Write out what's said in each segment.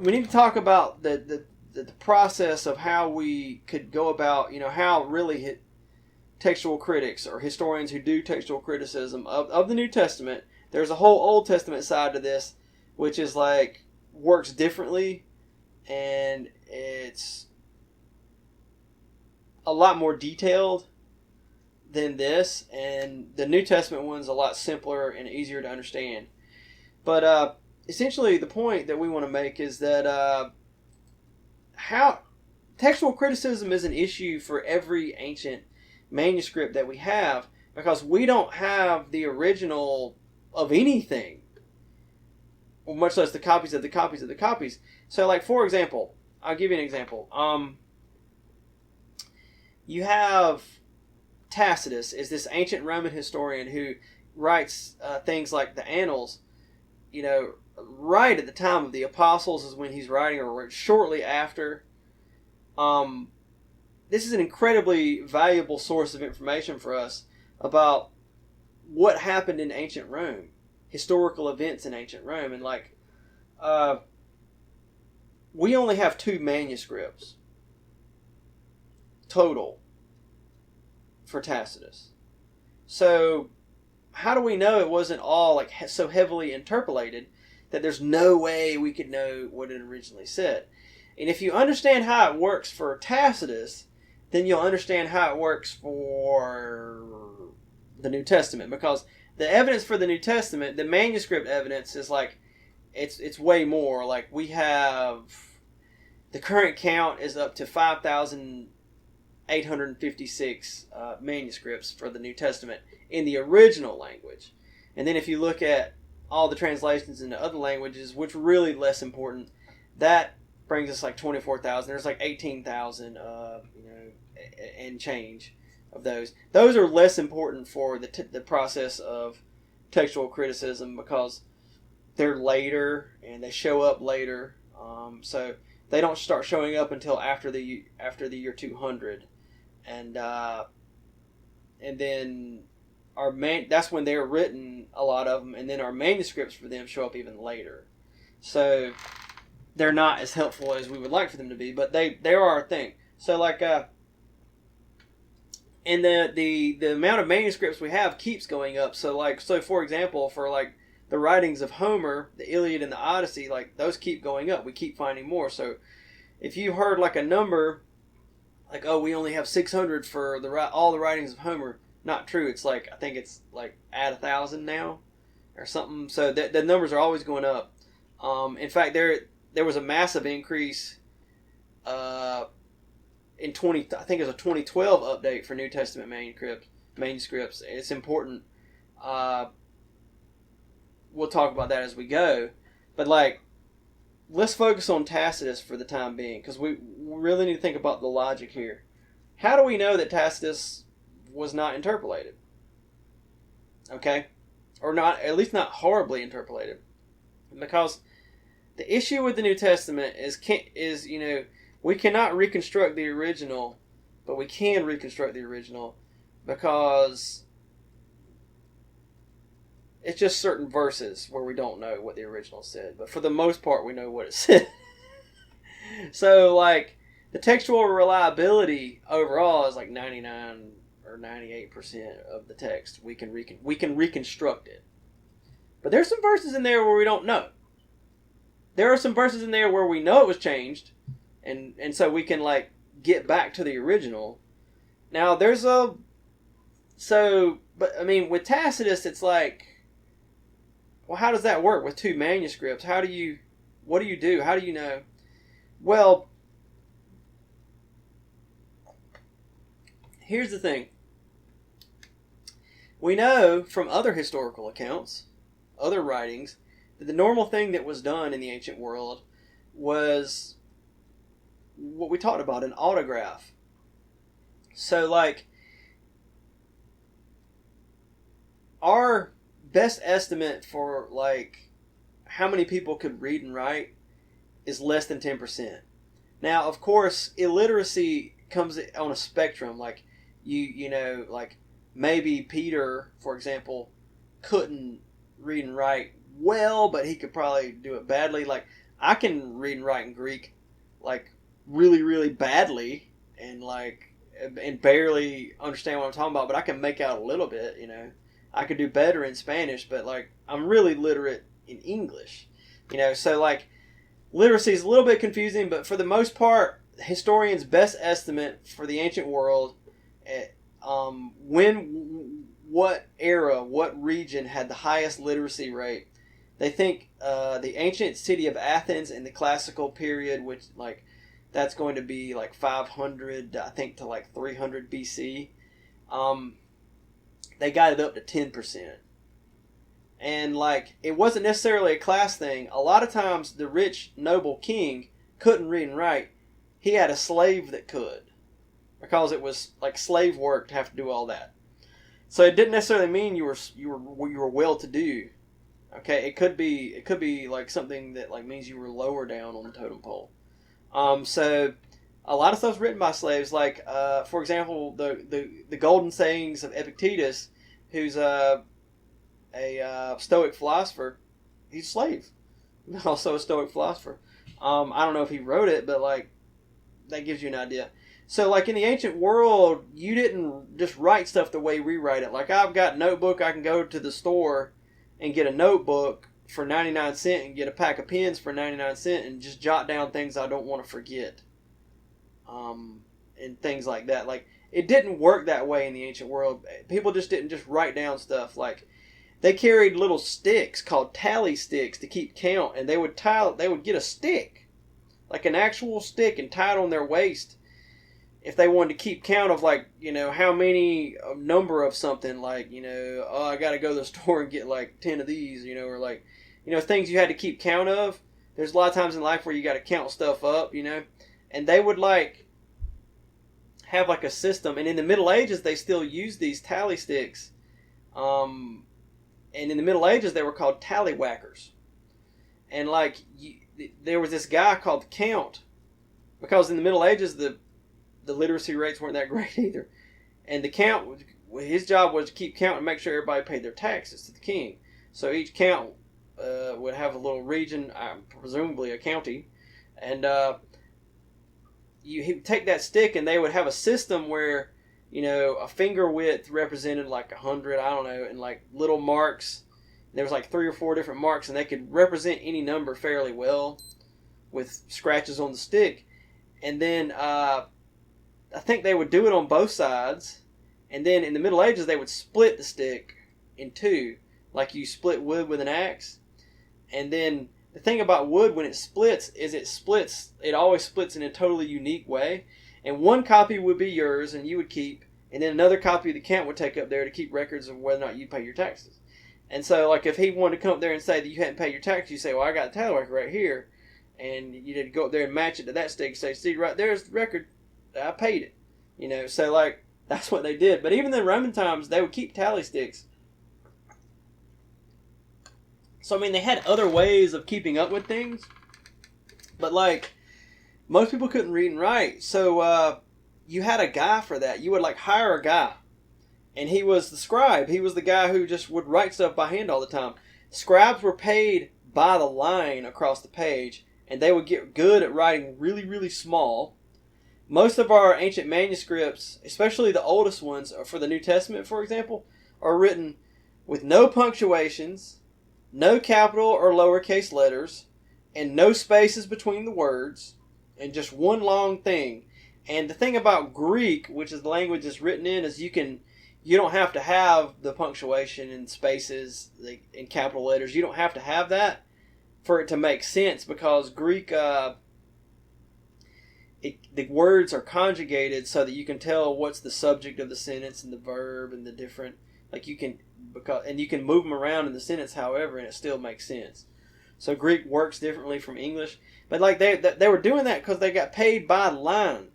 we need to talk about the process of how we could go about, how really textual critics or historians who do textual criticism of the New Testament. There's a whole Old Testament side to this, which is like works differently, and it's a lot more detailed than this, and the New Testament one's a lot simpler and easier to understand. But essentially, the point that we want to make is that how textual criticism is an issue for every ancient manuscript that we have, because we don't have the original of anything, or much less the copies of the copies of the copies. So, like, for example, I'll give you an example. You have Tacitus, is this ancient Roman historian who writes things like the Annals, right at the time of the Apostles is when he's writing, or shortly after. This is an incredibly valuable source of information for us about what happened in ancient Rome, historical events in ancient Rome, and we only have 2 manuscripts total for Tacitus. So how do we know it wasn't all so heavily interpolated that there's no way we could know what it originally said? And if you understand how it works for Tacitus, then you'll understand how it works for the New Testament. Because the evidence for the New Testament, the manuscript evidence, is it's way more. Like, we have, the current count is up to 5,856 manuscripts for the New Testament in the original language. And then if you look at all the translations into other languages, which are really less important, that brings us 24,000. There's 18,000, and change of those. Those are less important for the process of textual criticism, because they're later and they show up later. So they don't start showing up until after the year 200, and then that's when they're written, a lot of them, and then our manuscripts for them show up even later. So they're not as helpful as we would like for them to be, but they are a thing. So and the amount of manuscripts we have keeps going up. So for example, for the writings of Homer, the Iliad and the Odyssey, those keep going up. We keep finding more. So if you heard a number, we only have 600 for all the writings of Homer, not true. It's I think it's at 1,000 now or something. So the numbers are always going up. In fact, there was a massive increase in I think it was a 2012 update for New Testament manuscripts. It's important. We'll talk about that as we go. But let's focus on Tacitus for the time being, because we really need to think about the logic here. How do we know that Tacitus was not interpolated? Okay? Or not, at least not horribly interpolated. Because the issue with the New Testament is we cannot reconstruct the original, but we can reconstruct the original because it's just certain verses where we don't know what the original said. But for the most part, we know what it said. So, the textual reliability overall is 99 or 98% of the text. We can reconstruct it. But there's some verses in there where we don't know. There are some verses in there where we know it was changed, and so we can get back to the original. Now but I mean, with Tacitus, it's well, how does that work with 2 manuscripts? What do you do? How do you know? Well, here's the thing. We know from other historical accounts, other writings, that the normal thing that was done in the ancient world was what we talked about, an autograph. So, our best estimate for, how many people could read and write is less than 10%. Now, of course, illiteracy comes on a spectrum. Maybe Peter, for example, couldn't read and write well, but he could probably do it badly. I can read and write in Greek like really, really badly and barely understand what I'm talking about, but I can make out a little bit, you know. I could do better in Spanish, but like I'm really literate in English, you know. So like literacy is a little bit confusing, but for the most part, historians' best estimate for the ancient world, what era, what region had the highest literacy rate. They think the ancient city of Athens in the classical period, which like that's going to be like 500, I think, to like 300 BC. They got it up to 10%. And like it wasn't necessarily a class thing. A lot of times the rich noble king couldn't read and write. He had a slave that could, because it was like slave work to have to do all that. So it didn't necessarily mean you were well to do. Okay, it could be like something that like means you were lower down on the totem pole. So a lot of stuff's written by slaves. Like for example, the golden sayings of Epictetus, who's a Stoic philosopher. He's a slave, also a Stoic philosopher. I don't know if he wrote it, but like that gives you an idea. So like in the ancient world, you didn't just write stuff the way we write it. Like I've got a notebook, I can go to the store and get a notebook for 99 cents and get a pack of pens for 99 cents and just jot down things I don't want to forget. And things like that. Like it didn't work that way in the ancient world. People just didn't just write down stuff. Like they carried little sticks called tally sticks to keep count, and they would get a stick, like an actual stick, and tie it on their waist if they wanted to keep count of, like, you know, how many number of something, like, you know, oh, I got to go to the store and get like 10 of these, you know, or like, you know, things you had to keep count of. There's a lot of times in life where you got to count stuff up, you know, and they would like have like a system. And in the Middle Ages, they still use these tally sticks. And in the Middle Ages, they were called tallywhackers. And like there was this guy called the Count, because in the Middle Ages the literacy rates weren't that great either. And the Count, his job was to keep count and make sure everybody paid their taxes to the king. So each count would have a little region, presumably a county, and he would take that stick, and they would have a system where, you know, a finger width represented like 100, I don't know, and like little marks. There was like 3 or 4 different marks, and they could represent any number fairly well with scratches on the stick. And then I think they would do it on both sides. And then in the Middle Ages, they would split the stick in two, like you split wood with an axe. And then the thing about wood, when it splits, is it always splits in a totally unique way. And one copy would be yours, and you would keep, and then another copy the Count would take up there to keep records of whether or not you pay your taxes. And so, like, if he wanted to come up there and say that you hadn't paid your taxes, you say, well, I got a tallywhacker right here. And you had to go up there and match it to that stick and say, see, right there's the record. I paid it. You know, so, like, that's what they did. But even in Roman times, they would keep tally sticks. So, I mean, they had other ways of keeping up with things. But, like, most people couldn't read and write. So, you had a guy for that. You would, like, hire a guy. And he was the scribe. He was the guy who just would write stuff by hand all the time. Scribes were paid by the line across the page. And they would get good at writing really, really small. Most of our ancient manuscripts, especially the oldest ones for the New Testament, for example, are written with no punctuations, no capital or lowercase letters, and no spaces between the words, and just one long thing. And the thing about Greek, which is the language it's written in, is you don't have to have the punctuation and spaces and capital letters. You don't have to have that for it to make sense, because Greek, the words are conjugated so that you can tell what's the subject of the sentence and the verb and the different, like you can move them around in the sentence however, and it still makes sense. So Greek works differently from English, but like they were doing that because they got paid by the line,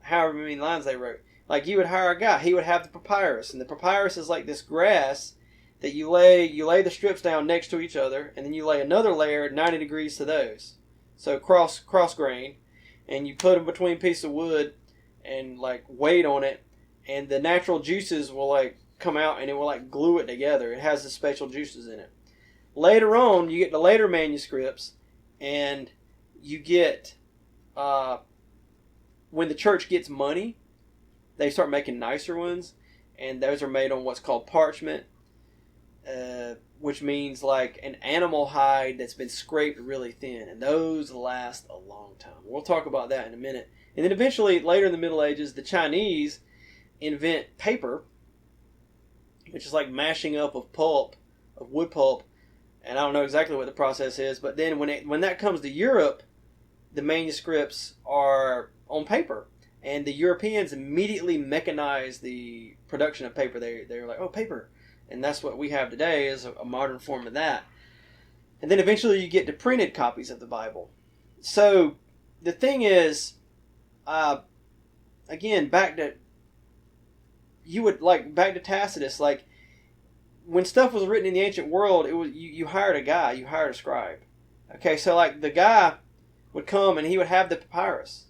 however many lines they wrote. Like you would hire a guy, he would have the papyrus, and the papyrus is like this grass that you lay the strips down next to each other, and then you lay another layer at 90 degrees to those, so cross grain, and you put them between pieces of wood and like weight on it, and the natural juices will like come out and it will like glue it together. It has the special juices in it. Later on, you get the later manuscripts, And you get, when the church gets money, they start making nicer ones, and those are made on what's called parchment, which means like an animal hide that's been scraped really thin, and those last a long time. We'll talk about that in a minute. And then eventually, later in the Middle Ages, the Chinese invent paper, which is like mashing up of wood pulp, and I don't know exactly what the process is, but then when that comes to Europe, the manuscripts are on paper, and the Europeans immediately mechanized the production of paper. They were like, oh, paper, and that's what we have today is a modern form of that. And then eventually you get to printed copies of the Bible. So the thing is, again, back to Tacitus, like when stuff was written in the ancient world, it was you hired a guy, you hired a scribe. Okay, so like the guy would come and he would have the papyrus.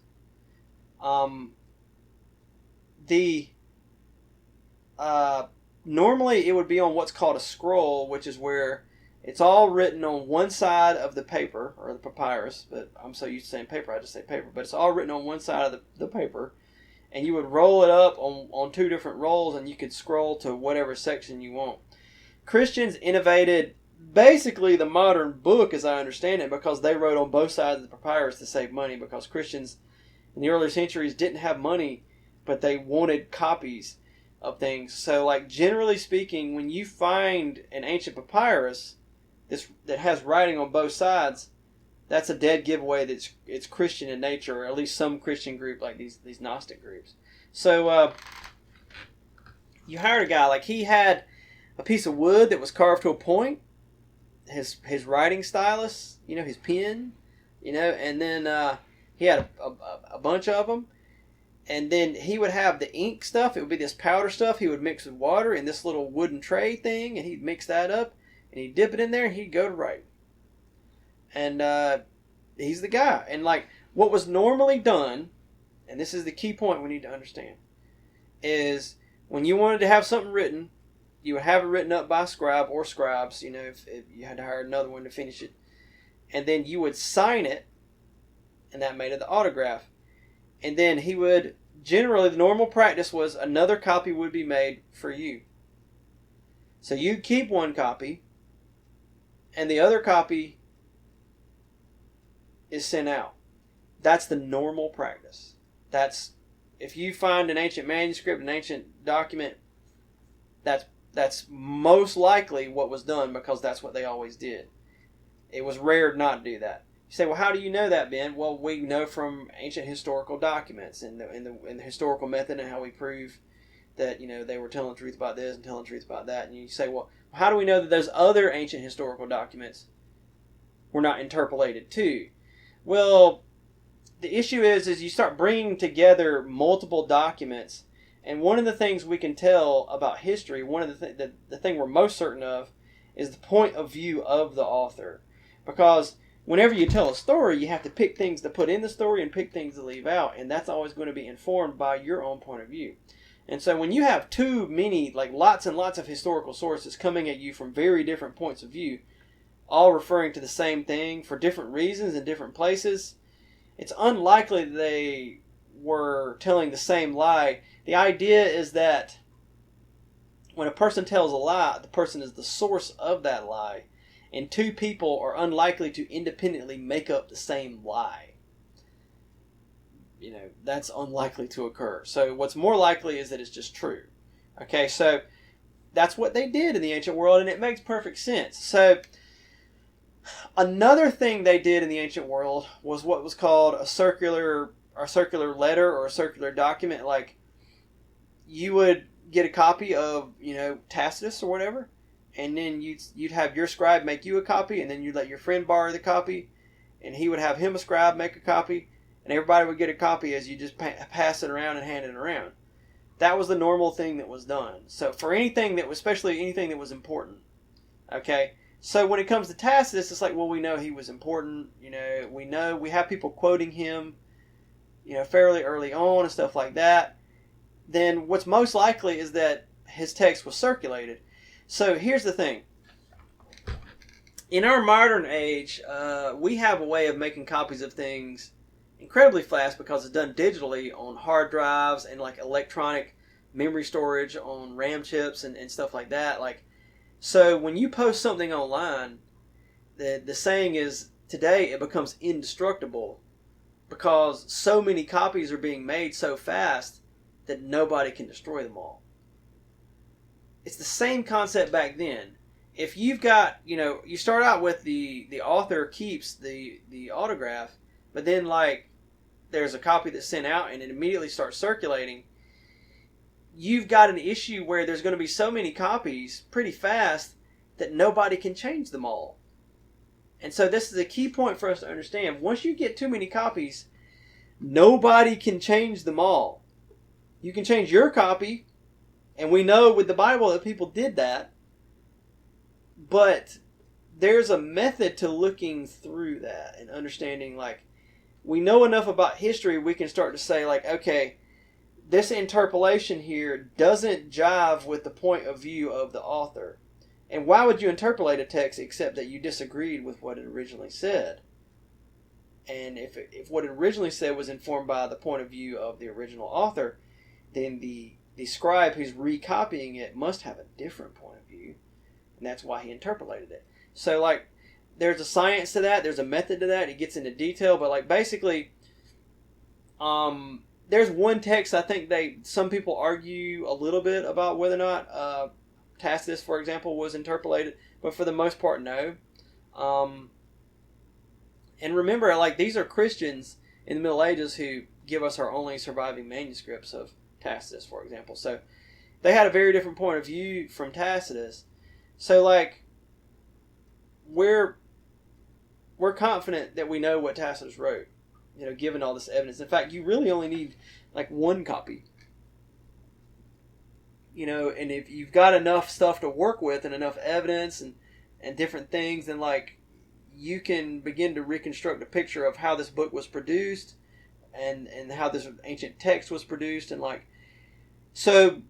Normally it would be on what's called a scroll, which is where it's all written on one side of the paper, or the papyrus, but I'm so used to saying paper, I just say paper, but it's all written on one side of the paper, and you would roll it up on two different rolls, and you could scroll to whatever section you want. Christians innovated basically the modern book, as I understand it, because they wrote on both sides of the papyrus to save money, because Christians in the early centuries didn't have money, but they wanted copies of things. So, like, generally speaking, when you find an ancient papyrus that has writing on both sides, that's a dead giveaway that it's Christian in nature, or at least some Christian group, like these Gnostic groups. So, you hired a guy, like he had a piece of wood that was carved to a point, his writing stylus, his pen, and then he had a bunch of them. And then he would have the ink stuff. It would be this powder stuff he would mix with water in this little wooden tray thing, and he'd mix that up, and he'd dip it in there, and he'd go to write. And he's the guy. And like what was normally done, and this is the key point we need to understand, is when you wanted to have something written, you would have it written up by a scribe or scribes, if you had to hire another one to finish it. And then you would sign it, and that made it the autograph. And then generally the normal practice was another copy would be made for you. So you'd keep one copy, and the other copy is sent out. That's the normal practice. If you find an ancient manuscript, an ancient document, that's most likely what was done, because that's what they always did. It was rare not to do that. You say, well, how do you know that, Ben? Well, we know from ancient historical documents and the historical method, and how we prove that they were telling the truth about this and telling the truth about that. And you say, well, how do we know that those other ancient historical documents were not interpolated too? Well, the issue is you start bringing together multiple documents, and one of the things we can tell about history, one of the thing we're most certain of, is the point of view of the author, because whenever you tell a story, you have to pick things to put in the story and pick things to leave out, and that's always going to be informed by your own point of view. And so when you have too many, like lots and lots of historical sources coming at you from very different points of view, all referring to the same thing for different reasons in different places, it's unlikely they were telling the same lie. The idea is that when a person tells a lie, the person is the source of that lie. And two people are unlikely to independently make up the same lie. That's unlikely to occur. So what's more likely is that it's just true. Okay, so that's what they did in the ancient world, and it makes perfect sense. So another thing they did in the ancient world was what was called a circular letter or a circular document. Like, you would get a copy of, Tacitus or whatever, and then you'd have your scribe make you a copy, and then you'd let your friend borrow the copy, and he would have him a scribe make a copy, and everybody would get a copy as you just pass it around and hand it around. That was the normal thing that was done. So for anything that was, especially anything that was important, okay? So when it comes to Tacitus, it's like, well, we know he was important, we have people quoting him, fairly early on and stuff like that. Then what's most likely is that his text was circulated. So here's the thing. in our modern age, we have a way of making copies of things incredibly fast because it's done digitally on hard drives and like electronic memory storage on RAM chips and stuff like that. Like, so when you post something online, the saying is today it becomes indestructible because so many copies are being made so fast that nobody can destroy them all. It's the same concept back then. If you've got, you start out with the author keeps the autograph, but then like there's a copy that's sent out and it immediately starts circulating, you've got an issue where there's going to be so many copies pretty fast that nobody can change them all. And so this is a key point for us to understand. Once you get too many copies, nobody can change them all. You can change your copy, and we know with the Bible that people did that, but there's a method to looking through that and understanding, like, we know enough about history, we can start to say, like, okay, this interpolation here doesn't jive with the point of view of the author. And why would you interpolate a text except that you disagreed with what it originally said? And if what it originally said was informed by the point of view of the original author, then the scribe who's recopying it must have a different point of view. And that's why he interpolated it. So, like, there's a science to that. There's a method to that. It gets into detail. But, like, basically, there's one text I think some people argue a little bit about whether or not Tacitus, for example, was interpolated. But for the most part, no. And remember, like, these are Christians in the Middle Ages who give us our only surviving manuscripts of Tacitus, for example. So they had a very different point of view from Tacitus. So, like, we're confident that we know what Tacitus wrote, given all this evidence. In fact, you really only need, like, one copy. And if you've got enough stuff to work with and enough evidence and different things, then, like, you can begin to reconstruct a picture of how this book was produced and how this ancient text was produced. And, like, so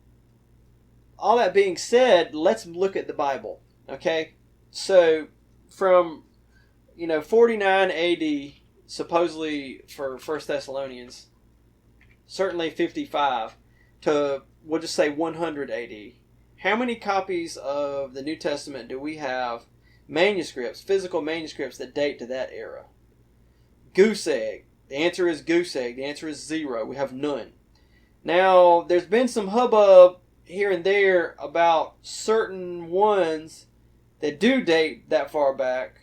all that being said, let's look at the Bible, okay? So from, 49 AD, supposedly for 1 Thessalonians, certainly 55, to, we'll just say 100 AD, how many copies of the New Testament do we have, manuscripts, physical manuscripts that date to that era? Goose egg. The answer is goose egg. The answer is 0. We have none. Now, there's been some hubbub here and there about certain ones that do date that far back.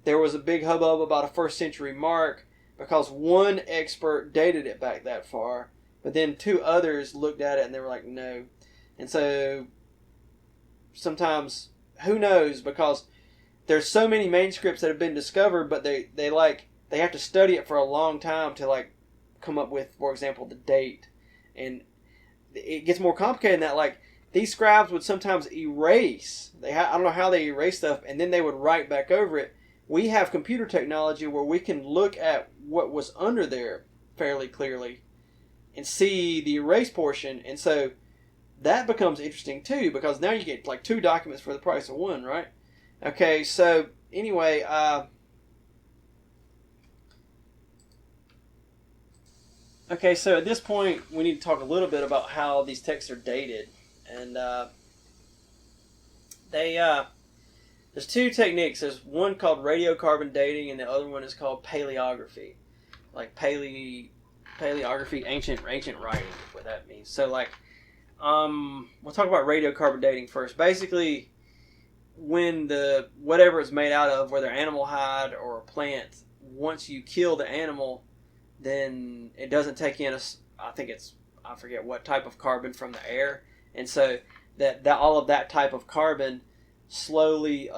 There was a big hubbub about a 1st century mark because one expert dated it back that far, but then 2 others looked at it and they were like, no. And so sometimes, who knows, because there's so many manuscripts that have been discovered, but they have to study it for a long time to, like, come up with, for example, the date. And it gets more complicated in that, like, these scribes would sometimes erase. I don't know how they erase stuff, and then they would write back over it. We have computer technology where we can look at what was under there fairly clearly and see the erase portion. And so that becomes interesting too, because now you get like 2 documents for the price of 1, right? Okay, so anyway, okay, so at this point we need to talk a little bit about how these texts are dated. And there's 2 techniques. There's one called radiocarbon dating, and the other one is called paleography. Like paleography, ancient writing, what that means. So, like, we'll talk about radiocarbon dating first. Basically, when whatever it's made out of, whether animal hide or a plant, once you kill the animal, then it doesn't take in I forget what type of carbon from the air, and so that all of that type of carbon slowly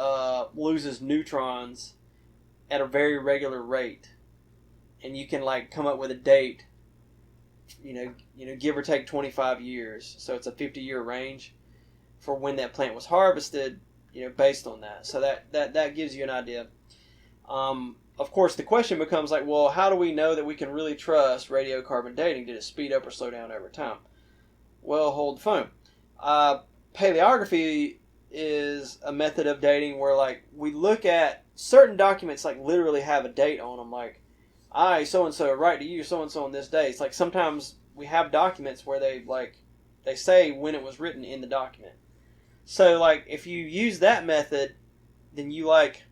loses neutrons at a very regular rate, and you can, like, come up with a date, give or take 25 years. So it's a 50-year range for when that plant was harvested, based on that. So that gives you an idea. Of course, the question becomes, like, well, how do we know that we can really trust radiocarbon dating? Did it speed up or slow down over time? Well, hold the phone. Paleography is a method of dating where like we look at certain documents, like literally have a date on them, like I so and so write to you so and so on this day. It's like sometimes we have documents where they say when it was written in the document. So like if you use that method, then you like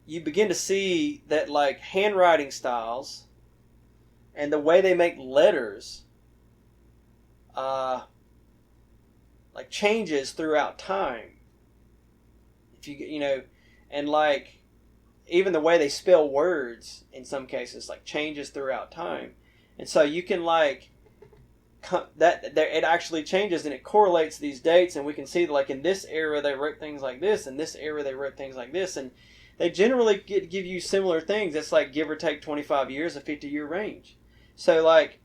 you begin to see that like handwriting styles and the way they make letters like changes throughout time. If you know, and like even the way they spell words in some cases like changes throughout time. And so you can like it actually changes and it correlates these dates, and we can see that like in this era they wrote things like this, in this era they wrote things like this, and they generally give you similar things. It's like give or take 25 years, a 50-year range. So like,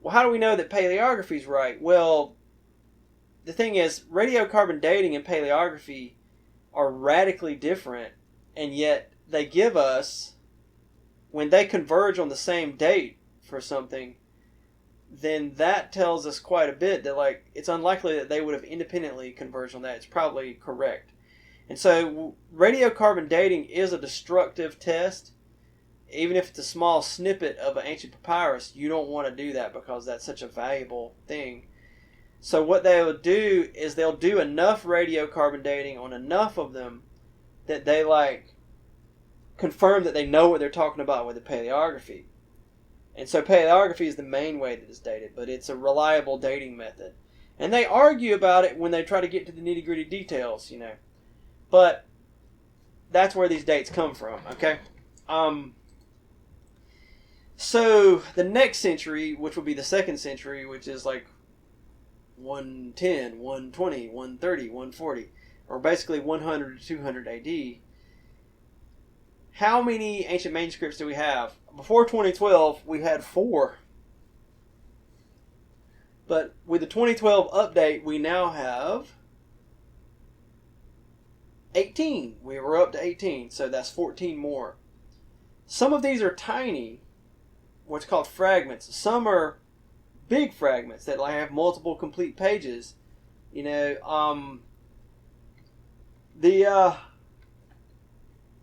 well, how do we know that paleography is right? Well, the thing is, radiocarbon dating and paleography are radically different, and yet they give us, when they converge on the same date for something, then that tells us quite a bit that like it's unlikely that they would have independently converged on that. It's probably correct. And so radiocarbon dating is a destructive test. Even if it's a small snippet of an ancient papyrus, you don't want to do that because that's such a valuable thing. So what they'll do is they'll do enough radiocarbon dating on enough of them that they like confirm that they know what they're talking about with the paleography. And so paleography is the main way that it's dated, but it's a reliable dating method. And they argue about it when they try to get to the nitty-gritty details, you know. But that's where these dates come from, okay? So the next century, which will be the 2nd century, which is like 110, 120, 130, 140, or basically 100 to 200 AD. How many ancient manuscripts do we have? Before 2012, we had 4. But with the 2012 update, we now have 18. We were up to 18, so that's 14 more. Some of these are tiny, what's called fragments. Some are big fragments that like have multiple complete pages. You know,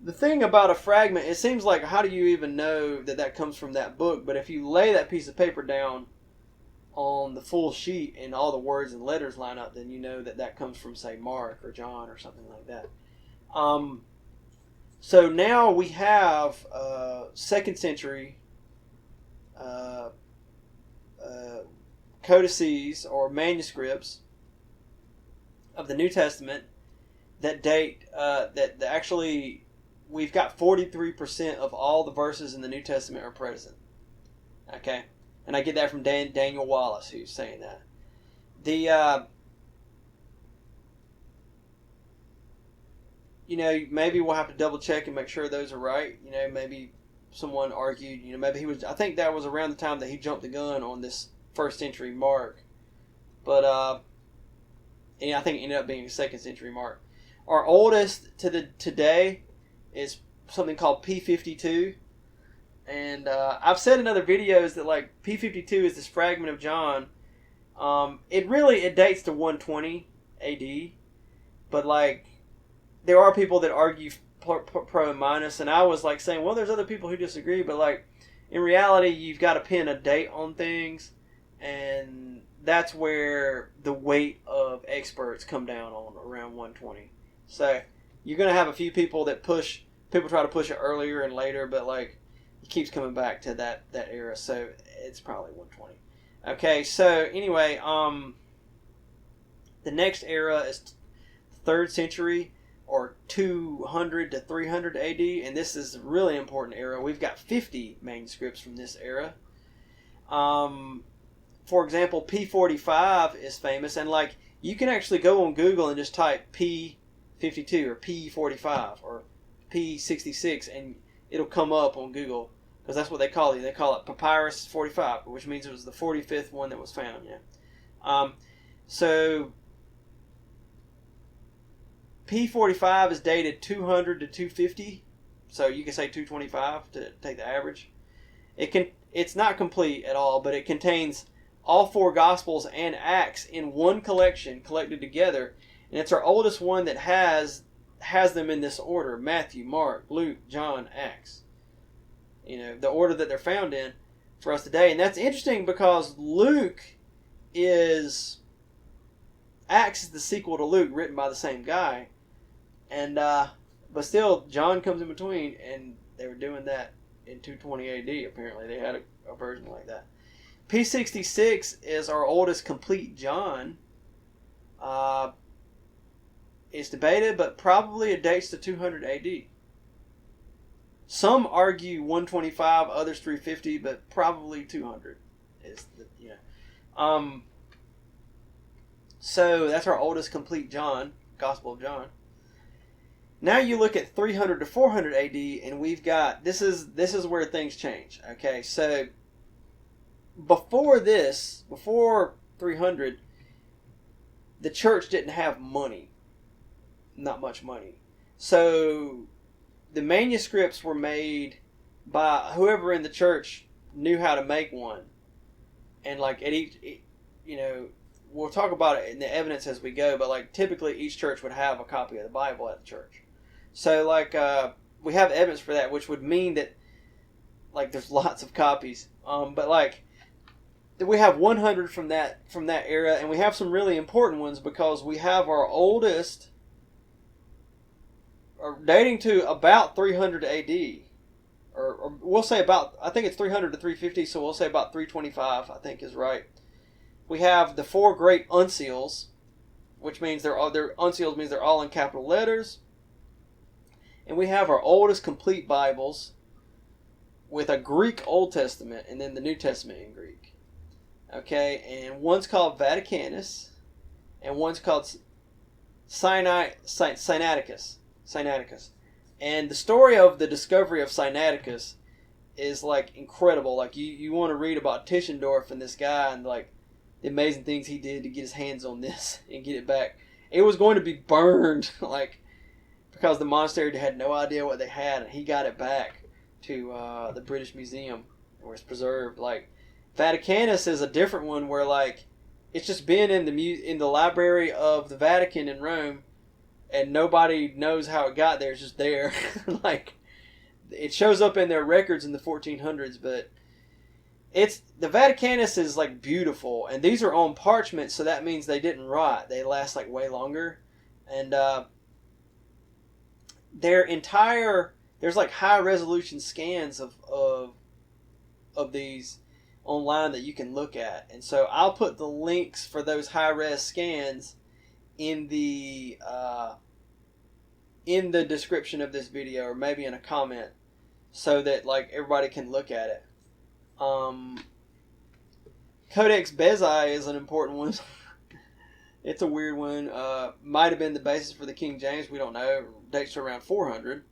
the thing about a fragment, it seems like how do you even know that that comes from that book? But if you lay that piece of paper down on the full sheet and all the words and letters line up, then you know that that comes from, say, Mark or John or something like that. So now we have 2nd century codices or manuscripts of the New Testament that date that actually we've got 43% of all the verses in the New Testament are present. Okay, and I get that from Daniel Wallace, who's saying that. You know, maybe we'll have to double check and make sure those are right. You know, maybe someone argued, you know, maybe he was, I think that was around the time that he jumped the gun on this 1st century mark. But, and I think it ended up being a 2nd century mark. Our oldest today is something called P52. And I've said in other videos that like P52 is this fragment of John. It dates to 120 AD. But like, there are people that argue pro and minus, and I was like saying, well, there's other people who disagree, but like in reality, you've got to pin a date on things, and that's where the weight of experts come down on around 120. So you're gonna have a few people try to push it earlier and later, but like it keeps coming back to that era, so it's probably 120. Okay, so anyway, the next era is 3rd century. Or 200 to 300 AD, and this is a really important era. We've got 50 manuscripts from this era. For example, P45 is famous, and like you can actually go on Google and just type P52 or P45 or P66, and it'll come up on Google because that's what they call it. They call it Papyrus 45, which means it was the 45th one that was found. Yeah. So P45 is dated 200 to 250, so you can say 225 to take the average. It's not complete at all, but it contains all four Gospels and Acts in one collection, collected together. And it's our oldest one that has them in this order: Matthew, Mark, Luke, John, Acts. The order that they're found in for us today. And that's interesting because Acts is the sequel to Luke, written by the same guy. And but still, John comes in between, and they were doing that in 220 AD. Apparently, they had a version like that. P66 is our oldest complete John. It's debated, but probably it dates to 200 AD. Some argue 125, others 350, but probably 200 is So that's our oldest complete John, Gospel of John. Now you look at 300 to 400 AD, and we've got this is where things change. Okay, so before 300, the church didn't have money, not much money. So the manuscripts were made by whoever in the church knew how to make one, and like at each, we'll talk about it in the evidence as we go. But like typically, each church would have a copy of the Bible at the church. So like we have evidence for that, which would mean that like there's lots of copies. But like we have 100 from that era, and we have some really important ones because we have our oldest, dating to about 300 AD, or we'll say about, I think it's 300 to 350, so we'll say about 325, I think is right. We have the four great uncials, which means uncials means they're all in capital letters. And we have our oldest complete Bibles with a Greek Old Testament and then the New Testament in Greek. Okay, and one's called Vaticanus, and one's called Sinaiticus. And the story of the discovery of Sinaiticus is like incredible. Like you want to read about Tischendorf and this guy and like the amazing things he did to get his hands on this and get it back. It was going to be burned, like, because the monastery had no idea what they had, and he got it back to the British Museum where it's preserved. Like Vaticanus is a different one where like it's just been in the library of the Vatican in Rome, and nobody knows how it got there. It's just there. Like it shows up in their records in the 1400s, but the Vaticanus is like beautiful, and these are on parchment, so that means they didn't rot. They last like way longer, and there's like high resolution scans of these online that you can look at, and so I'll put the links for those high res scans in the description of this video, or maybe in a comment, so that like everybody can look at it. Codex Bezae is an important one. It's a weird one. Might have been the basis for the King James. We don't know. Dates to around 400.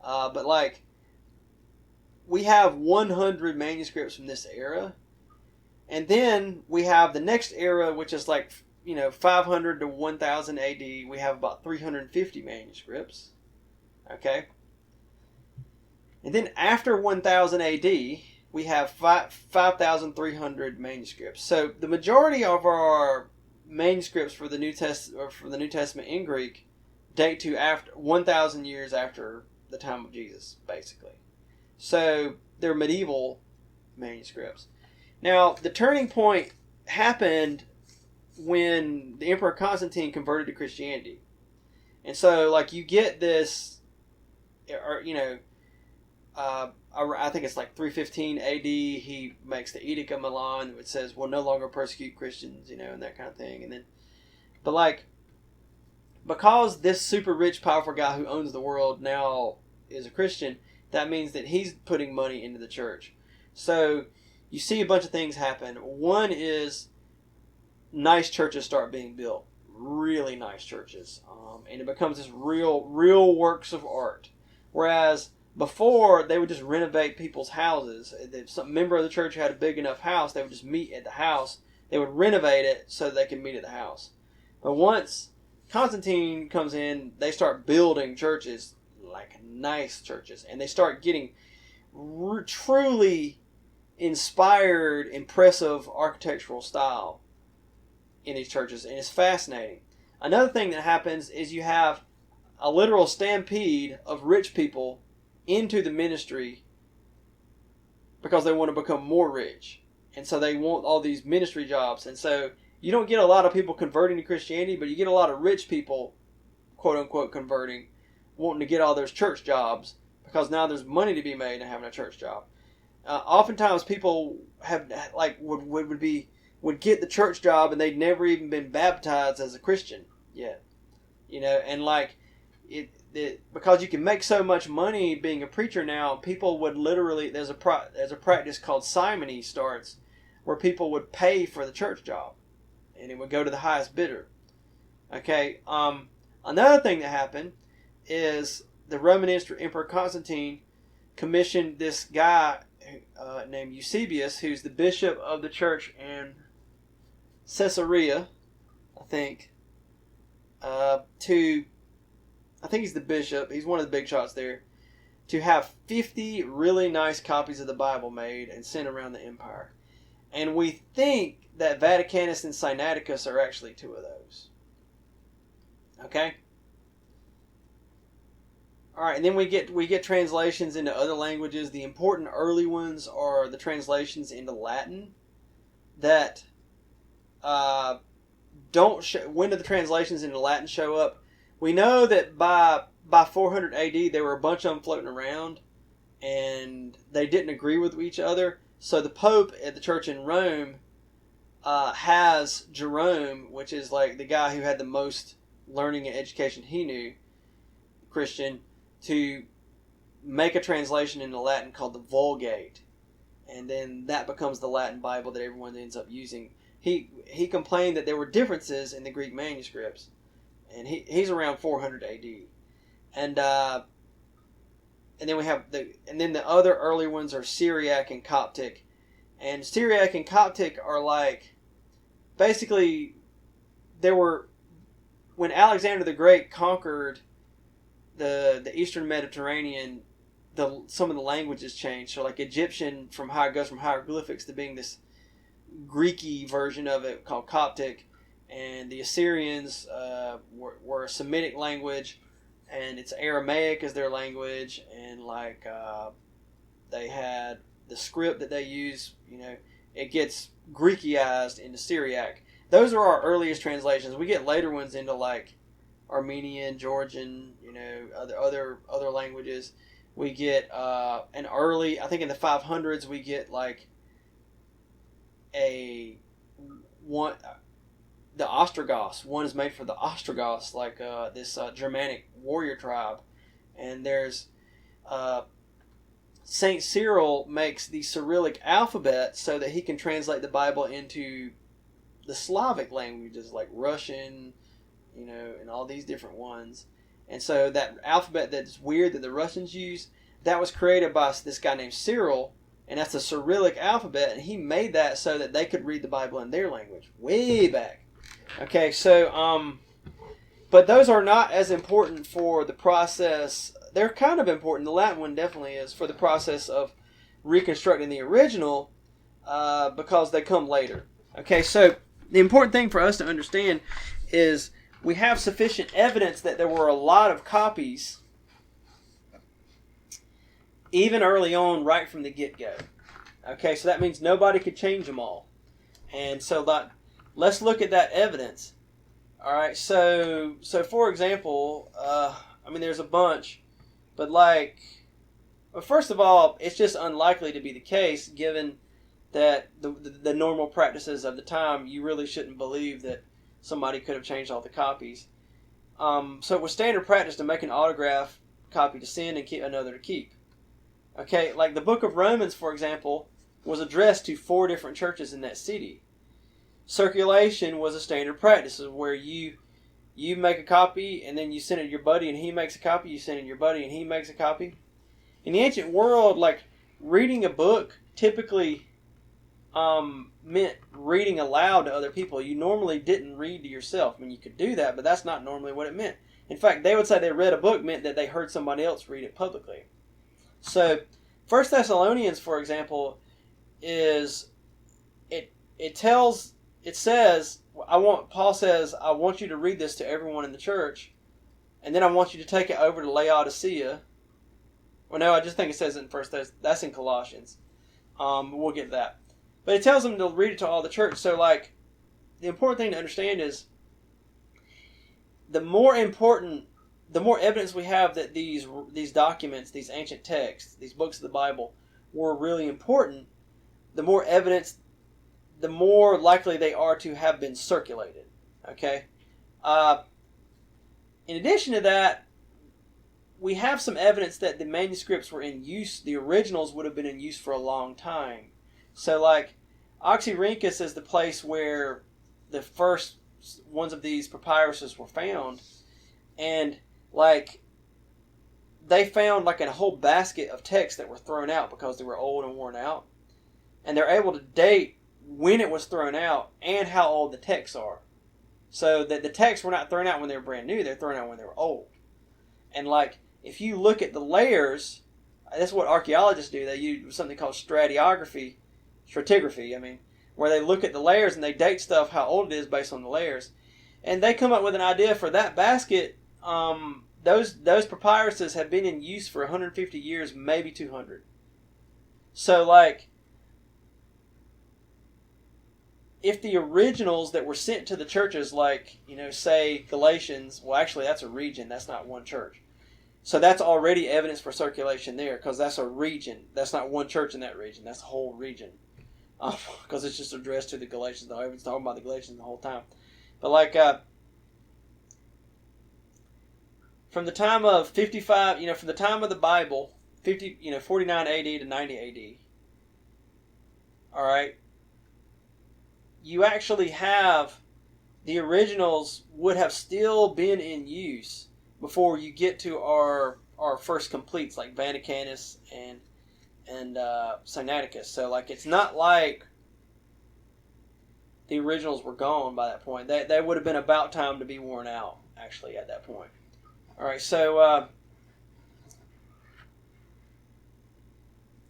But like, we have 100 manuscripts from this era. And then we have the next era, which is like, 500 to 1000 AD. We have about 350 manuscripts. Okay. And then after 1000 AD, we have 5,300 manuscripts. So the majority of our manuscripts for the New Testament in Greek date to after 1,000 years after the time of Jesus, basically. So they're medieval manuscripts. Now the turning point happened when the Emperor Constantine converted to Christianity, and so like you get this, I think it's like 315 AD, he makes the Edict of Milan, which says we'll no longer persecute Christians, and that kind of thing. And then, but like, because this super rich, powerful guy who owns the world now is a Christian, that means that he's putting money into the church. So you see a bunch of things happen. One is nice churches start being built, really nice churches, and it becomes this real works of art. Whereas before, they would just renovate people's houses. If some member of the church had a big enough house, they would just meet at the house. They would renovate it so they could meet at the house. But once Constantine comes in, they start building churches, like nice churches. And they start getting truly inspired, impressive architectural style in these churches, and it's fascinating. Another thing that happens is you have a literal stampede of rich people into the ministry because they want to become more rich. And so they want all these ministry jobs. And so you don't get a lot of people converting to Christianity, but you get a lot of rich people, quote unquote, converting, wanting to get all those church jobs because now there's money to be made in having a church job. Oftentimes people have would get the church job and they'd never even been baptized as a Christian yet, and because you can make so much money being a preacher now, people would literally there's a practice called simony starts where people would pay for the church job and it would go to the highest bidder. Okay, another thing that happened is the Roman Emperor Constantine commissioned this guy named Eusebius, who's the bishop of the church in Caesarea, I think he's the bishop. He's one of the big shots there. To have 50 really nice copies of the Bible made and sent around the empire. And we think that Vaticanus and Sinaiticus are actually two of those. Okay? Alright, and then we get translations into other languages. The important early ones are the translations into Latin that when did the translations into Latin show up? We know that by 400 AD there were a bunch of them floating around and they didn't agree with each other. So the Pope at the church in Rome has Jerome, which is like the guy who had the most learning and education he knew, Christian, to make a translation into Latin called the Vulgate. And then that becomes the Latin Bible that everyone ends up using. He complained that there were differences in the Greek manuscripts. And he's around 400 AD. And then we have the other early ones are Syriac and Coptic. And Syriac and Coptic are like, basically, when Alexander the Great conquered the Eastern Mediterranean, some of the languages changed. So like Egyptian goes from hieroglyphics to being this Greeky version of it called Coptic. And the Assyrians were a Semitic language, and it's Aramaic as their language, and they had the script that they use, it gets Greekized into Syriac. Those are our earliest translations. We get later ones into like Armenian, Georgian, other languages. We get an early, I think in the 500s, we get like the Ostrogoths. One is made for the Ostrogoths, like this Germanic warrior tribe. And there's Saint Cyril makes the Cyrillic alphabet so that he can translate the Bible into the Slavic languages like Russian, and all these different ones. And so that alphabet that's weird that the Russians use, that was created by this guy named Cyril, and that's the Cyrillic alphabet, and he made that so that they could read the Bible in their language way back. Okay, so, but those are not as important for the process. They're kind of important. The Latin one definitely is for the process of reconstructing the original because they come later. Okay, so the important thing for us to understand is we have sufficient evidence that there were a lot of copies even early on, right from the get-go. Okay, so that means nobody could change them all. And so let's look at that evidence. All right, so for example, there's a bunch, but first of all, it's just unlikely to be the case given that the normal practices of the time. You really shouldn't believe that somebody could have changed all the copies. So it was standard practice to make an autograph copy to send and keep another to keep. Okay, like the book of Romans, for example, was addressed to 4 different churches in that city. Circulation was a standard practice where you make a copy and then you send it to your buddy and he makes a copy, you send it to your buddy and he makes a copy. In the ancient world, reading a book typically meant reading aloud to other people. You normally didn't read to yourself. You could do that, but that's not normally what it meant. In fact, they would say they read a book meant that they heard somebody else read it publicly. So, 1 Thessalonians, for example, is Paul says, I want you to read this to everyone in the church, and then I want you to take it over to Laodicea. Well, no, I just think it says it in First. That's in Colossians. We'll get to that. But it tells them to read it to all the church. So, like, the important thing to understand is the more evidence we have that these documents, these ancient texts, these books of the Bible were really important, the more evidence, the more likely they are to have been circulated. Okay? In addition to that, we have some evidence that the manuscripts were in use. The originals would have been in use for a long time. So, like, Oxyrhynchus is the place where the first ones of these papyruses were found. And, like, they found, like, a whole basket of texts that were thrown out because they were old and worn out. And they're able to date when it was thrown out and how old the texts are. So that the texts were not thrown out when they were brand new. They're thrown out when they were old. And, like, if you look at the layers, that's what archaeologists do. They use something called stratigraphy, where they look at the layers and they date stuff how old it is based on the layers. And they come up with an idea for that basket. Those papyruses have been in use for 150 years, maybe 200. So, like, if the originals that were sent to the churches, like, say Galatians, well, actually that's a region, that's not one church. So that's already evidence for circulation there, because that's a region. That's not one church in that region. That's a whole region. Because it's just addressed to the Galatians. Though everyone's talking about the Galatians the whole time. But, like, from the time of 55, from the time of the Bible, 49 AD to 90 AD, all right, you actually have the originals would have still been in use before you get to our first completes like Vaticanus and Sinaiticus. So, like, it's not like the originals were gone by that point. They would have been about time to be worn out, actually, at that point. All right, so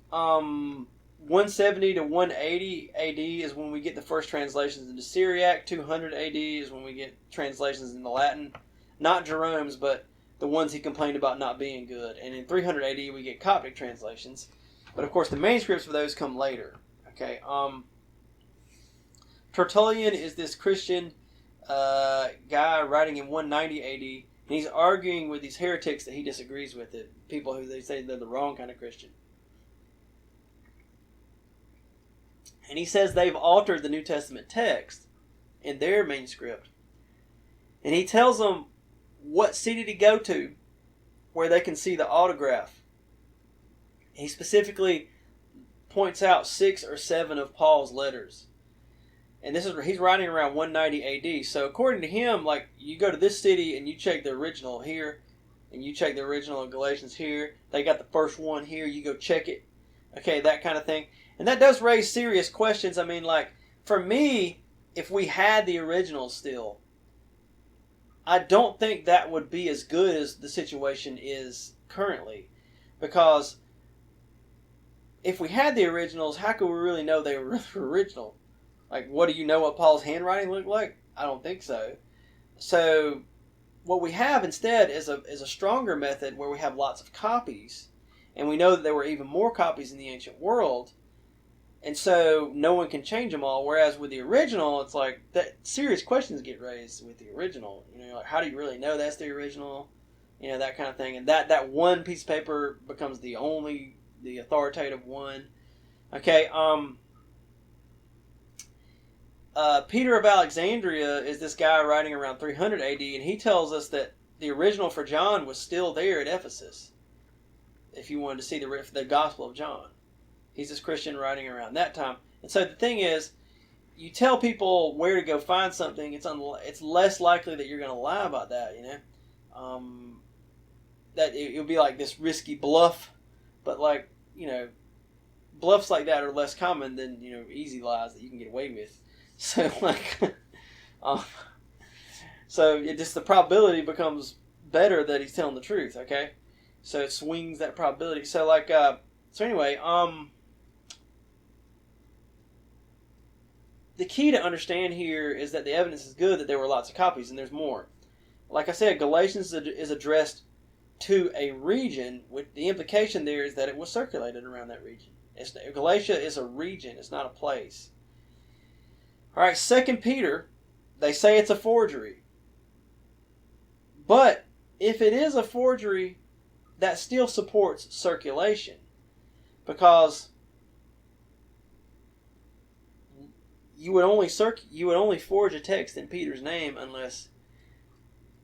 170 to 180 AD is when we get the first translations into Syriac. 200 AD is when we get translations into Latin. Not Jerome's, but the ones he complained about not being good. And in 300 AD, we get Coptic translations. But, of course, the manuscripts for those come later. Okay. Tertullian is this Christian guy writing in 190 AD. And he's arguing with these heretics that he disagrees with. People who they say they're the wrong kind of Christian. And he says they've altered the New Testament text in their manuscript. And he tells them what city to go to where they can see the autograph. He specifically points out 6 or 7 of Paul's letters. And he's writing around 190 AD. So according to him, like, you go to this city and you check the original here, and you check the original in Galatians here. They got the first one here. You go check it. Okay, that kind of thing. And that does raise serious questions. I mean, like, for me, if we had the original still, I don't think that would be as good as the situation is currently. Because if we had the originals, how could we really know they were original? Like, what do you know what Paul's handwriting looked like? I don't think so. So, what we have instead is a stronger method where we have lots of copies. And we know that there were even more copies in the ancient world. And so, no one can change them all. Whereas with the original, it's like, that serious questions get raised with the original. Like, how do you really know that's the original? That kind of thing. And that one piece of paper becomes the authoritative one. Okay, Peter of Alexandria is this guy writing around 300 AD, and he tells us that the original for John was still there at Ephesus. If you wanted to see the Gospel of John. He's this Christian writing around that time. And so the thing is, you tell people where to go find something, it's less likely that you're going to lie about that, that it'll be like this risky bluff, but, like, bluffs like that are less common than, easy lies that you can get away with. So, like, so it just, the probability becomes better that he's telling the truth, okay? So it swings that probability. So, like, so anyway, the key to understand here is that the evidence is good that there were lots of copies, and there's more. Like I said, Galatians is addressed to a region, with the implication there is that it was circulated around that region. Galatia is a region, it's not a place. All right, 2 Peter, they say it's a forgery. But if it is a forgery, that still supports circulation. Because you would only forge a text in Peter's name unless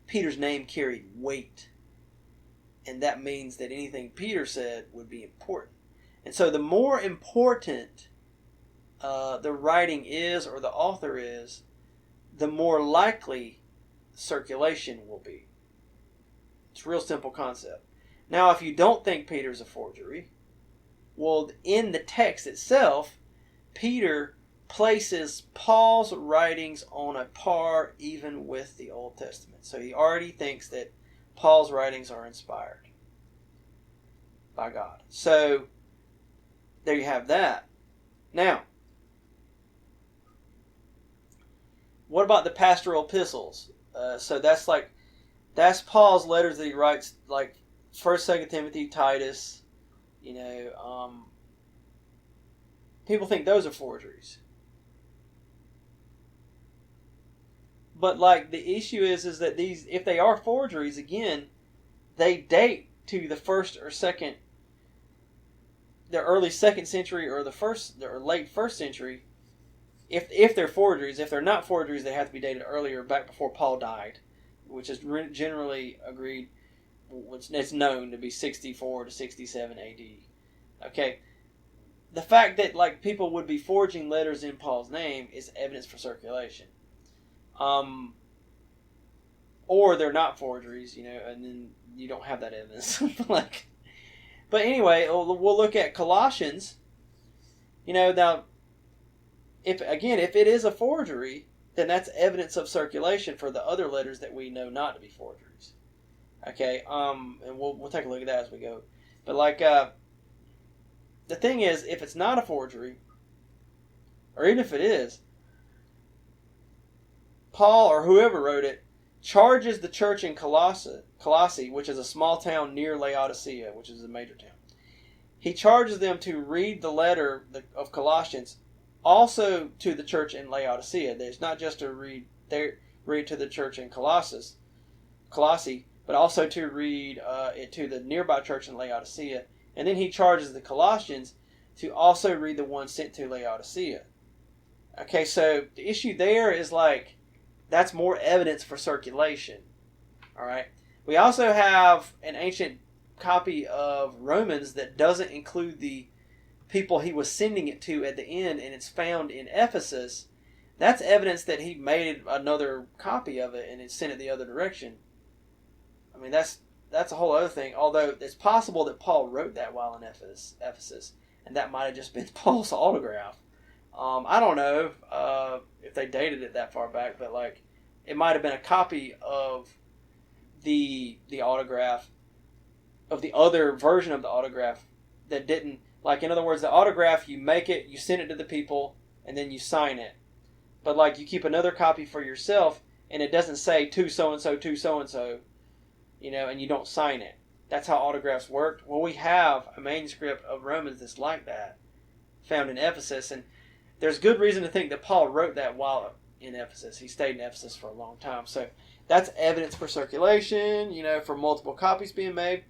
Peter's name carried weight. And that means that anything Peter said would be important. And so the more important the writing is, or the author is, the more likely circulation will be. It's a real simple concept. Now, if you don't think Peter's a forgery, well, in the text itself, Peter places Paul's writings on a par even with the Old Testament. So he already thinks that Paul's writings are inspired by God. So there you have that. Now, what about the pastoral epistles? So that's Paul's letters that he writes, like 1st, 2nd Timothy, Titus. People think those are forgeries. But like the issue is that these, if they are forgeries, again, they date to the first or second, the early 2nd century or or late 1st century. If they're forgeries, if they're not forgeries, they have to be dated earlier, back before Paul died, which is generally agreed. It's known to be 64 to 67 A.D. Okay, the fact that like people would be forging letters in Paul's name is evidence for circulation. Or they're not forgeries, and then you don't have that evidence. But anyway, we'll look at Colossians. Now, if it is a forgery, then that's evidence of circulation for the other letters that we know not to be forgeries. Okay, and we'll take a look at that as we go. But the thing is, if it's not a forgery, or even if it is, Paul or whoever wrote it charges the church in Colossae, which is a small town near Laodicea, which is a major town. He charges them to read the letter of Colossians also to the church in Laodicea. There's not just to read to the church in Colossae, but also to read it to the nearby church in Laodicea. And then he charges the Colossians to also read the one sent to Laodicea. Okay, so the issue there is that's more evidence for circulation. All right. We also have an ancient copy of Romans that doesn't include the people he was sending it to at the end, and it's found in Ephesus. That's evidence that he made another copy of it and it sent it the other direction. I mean, that's a whole other thing. Although it's possible that Paul wrote that while in Ephesus, and that might have just been Paul's autograph. I don't know if they dated it that far back, but it might have been a copy of the autograph, of the other version of the autograph that didn't, in other words, the autograph, you make it, you send it to the people, and then you sign it. But you keep another copy for yourself, and it doesn't say to so-and-so, and you don't sign it. That's how autographs worked. Well, we have a manuscript of Romans that's like that, found in Ephesus, and there's good reason to think that Paul wrote that while in Ephesus. He stayed in Ephesus for a long time. So that's evidence for circulation, for multiple copies being made.